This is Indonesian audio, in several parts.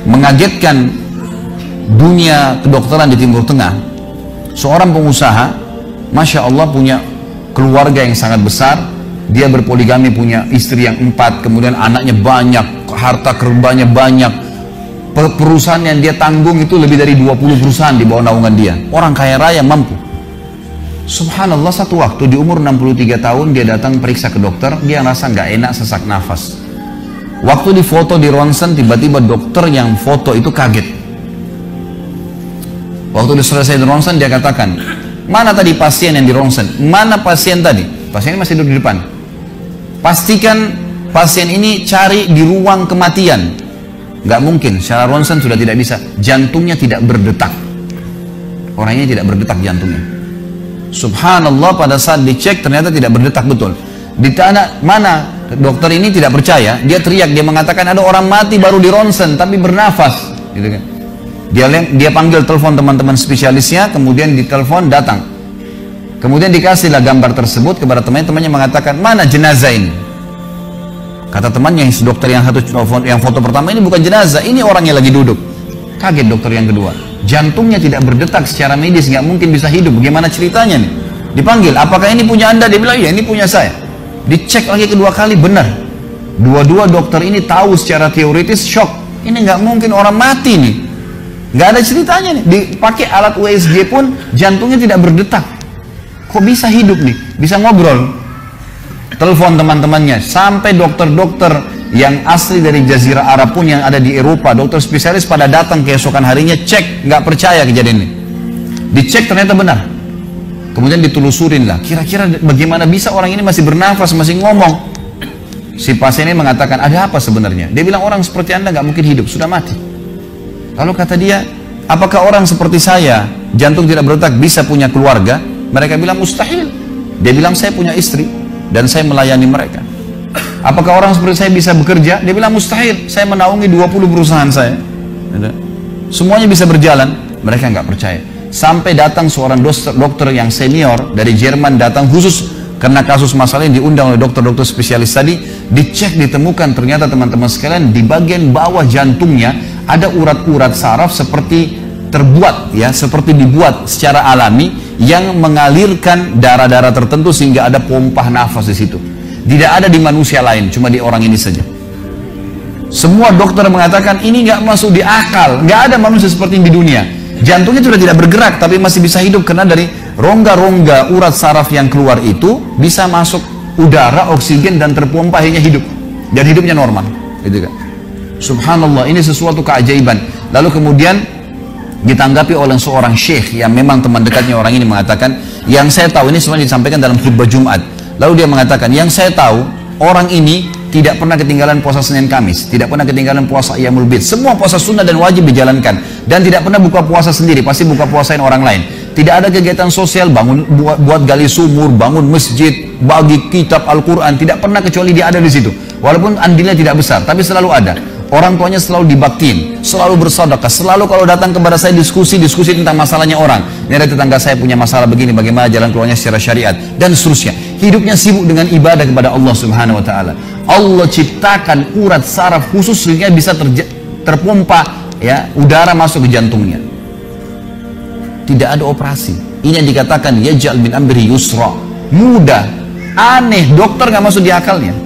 mengagetkan dunia kedokteran di Timur Tengah. Seorang pengusaha, Masya Allah, punya keluarga yang sangat besar. Dia berpoligami, punya istri yang 4, kemudian anaknya banyak, harta kerbanya banyak. Perusahaan yang dia tanggung itu lebih dari 20 perusahaan di bawah naungan dia. Orang kaya raya, mampu. Subhanallah, satu waktu di umur 63 tahun dia datang periksa ke dokter. Dia rasa nggak enak, sesak nafas. Waktu difoto di ronsen, tiba-tiba dokter yang foto itu kaget. Waktu dia selesai di ronsen, dia katakan, mana tadi pasien yang di ronsen? Mana pasien tadi? Pasien ini masih duduk di depan. Pastikan pasien ini cari di ruang kematian. Nggak mungkin, secara ronsen sudah tidak bisa. Jantungnya tidak berdetak. Orangnya tidak berdetak jantungnya. Subhanallah, pada saat dicek ternyata tidak berdetak betul. Ditanya, mana? Dokter ini tidak percaya. Dia teriak, dia mengatakan ada orang mati baru di ronsen tapi bernafas. Gitu kan. Dia panggil telepon teman-teman spesialisnya, kemudian ditelepon datang. Kemudian dikasihlah gambar tersebut kepada temannya mengatakan, mana jenazah ini? Kata temannya, dokter yang foto pertama, ini bukan jenazah, ini orangnya lagi duduk. Kaget dokter yang kedua, jantungnya tidak berdetak secara medis, nggak mungkin bisa hidup. Bagaimana ceritanya nih? Dipanggil, apakah ini punya Anda? Dia bilang, iya ini punya saya. Dicek lagi kedua kali, benar. Dua-dua dokter ini tahu secara teoritis, shock. Ini nggak mungkin orang mati nih. Nggak ada ceritanya nih. Dipakai alat USG pun jantungnya tidak berdetak. Kok bisa hidup nih? Bisa ngobrol. Telepon teman-temannya. Sampai dokter-dokter yang asli dari Jazirah Arab pun yang ada di Eropa, dokter spesialis pada datang keesokan harinya, cek, nggak percaya kejadian ini. Dicek ternyata benar. Kemudian ditelusurin lah. Kira-kira bagaimana bisa orang ini masih bernafas, masih ngomong? Si pasien ini mengatakan, ada apa sebenarnya? Dia bilang, orang seperti Anda nggak mungkin hidup, sudah mati. Lalu kata dia, apakah orang seperti saya, jantung tidak berdetak, bisa punya keluarga? Mereka bilang mustahil. Dia bilang, saya punya istri dan saya melayani mereka. Apakah orang seperti saya bisa bekerja? Dia bilang mustahil. Saya menaungi 20 perusahaan saya. Semuanya bisa berjalan. Mereka nggak percaya. Sampai datang seorang dokter yang senior dari Jerman, datang khusus karena kasus masalah ini, diundang oleh dokter-dokter spesialis tadi. Dicek, ditemukan ternyata teman-teman sekalian di bagian bawah jantungnya ada urat-urat saraf seperti terbuat, ya, seperti dibuat secara alami yang mengalirkan darah-darah tertentu sehingga ada pompa nafas di situ. Tidak ada di manusia lain, cuma di orang ini saja. Semua dokter mengatakan ini nggak masuk di akal, nggak ada manusia seperti ini di dunia. Jantungnya sudah tidak bergerak tapi masih bisa hidup karena dari rongga-rongga urat saraf yang keluar itu bisa masuk udara, oksigen dan terpompa, akhirnya hidup dan hidupnya normal. Gitu kan? Subhanallah, ini sesuatu keajaiban. Lalu kemudian ditanggapi oleh seorang syekh yang memang teman dekatnya orang ini, mengatakan, yang saya tahu, ini semuanya disampaikan dalam khutbah Jumat. Lalu dia mengatakan, yang saya tahu orang ini tidak pernah ketinggalan puasa Senin Kamis, tidak pernah ketinggalan puasa Ayyamul Bid, semua puasa sunnah dan wajib dijalankan, dan tidak pernah buka puasa sendiri, pasti buka puasain orang lain. Tidak ada kegiatan sosial, buat gali sumur, bangun masjid, bagi kitab Al-Quran, tidak pernah kecuali dia ada di situ. Walaupun andilnya tidak besar, tapi selalu ada. Orang tuanya selalu dibaktiin, selalu bersedekah, selalu kalau datang kepada saya diskusi tentang masalahnya orang. Ini ada tetangga saya punya masalah begini, bagaimana jalan keluarnya secara syariat, dan seterusnya. Hidupnya sibuk dengan ibadah kepada Allah Subhanahu Wa Taala. Allah ciptakan urat saraf khusus sehingga bisa terpompa, ya, udara masuk ke jantungnya. Tidak ada operasi. Ini yang dikatakan yaj'al min amri yusra, mudah, aneh, dokter nggak masuk di akalnya.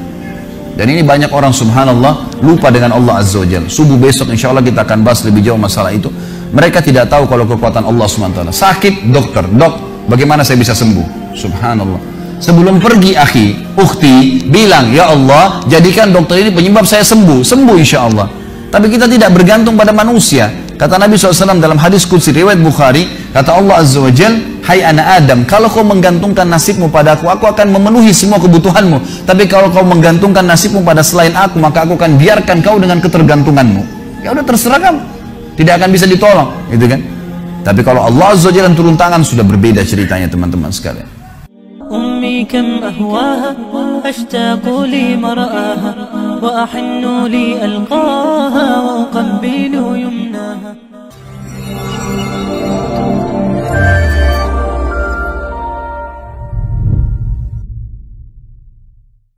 Dan ini banyak orang subhanallah lupa dengan Allah Azza wa Jalla. Subuh besok insya Allah kita akan bahas lebih jauh masalah itu. Mereka tidak tahu kalau kekuatan Allah SWT. Sakit, dokter, dok, bagaimana saya bisa sembuh? Subhanallah. Sebelum pergi akhi, ukhti, bilang, ya Allah, jadikan dokter ini penyebab saya sembuh. Sembuh insya Allah. Tapi kita tidak bergantung pada manusia. Kata Nabi SAW dalam hadis qudsi riwayat Bukhari, kata Allah Azza wa Jalla, hai anak Adam, kalau kau menggantungkan nasibmu padaku, aku akan memenuhi semua kebutuhanmu. Tapi kalau kau menggantungkan nasibmu pada selain aku, maka aku akan biarkan kau dengan ketergantunganmu. Ya udah, terserah kamu, tidak akan bisa ditolong, gitu kan? Tapi kalau Allah Azza wa Jalla turun tangan, sudah berbeda ceritanya teman-teman sekalian. أمي كم أهواها أشتاق لمرآها وأحن لألقاها وأقبل يمناها.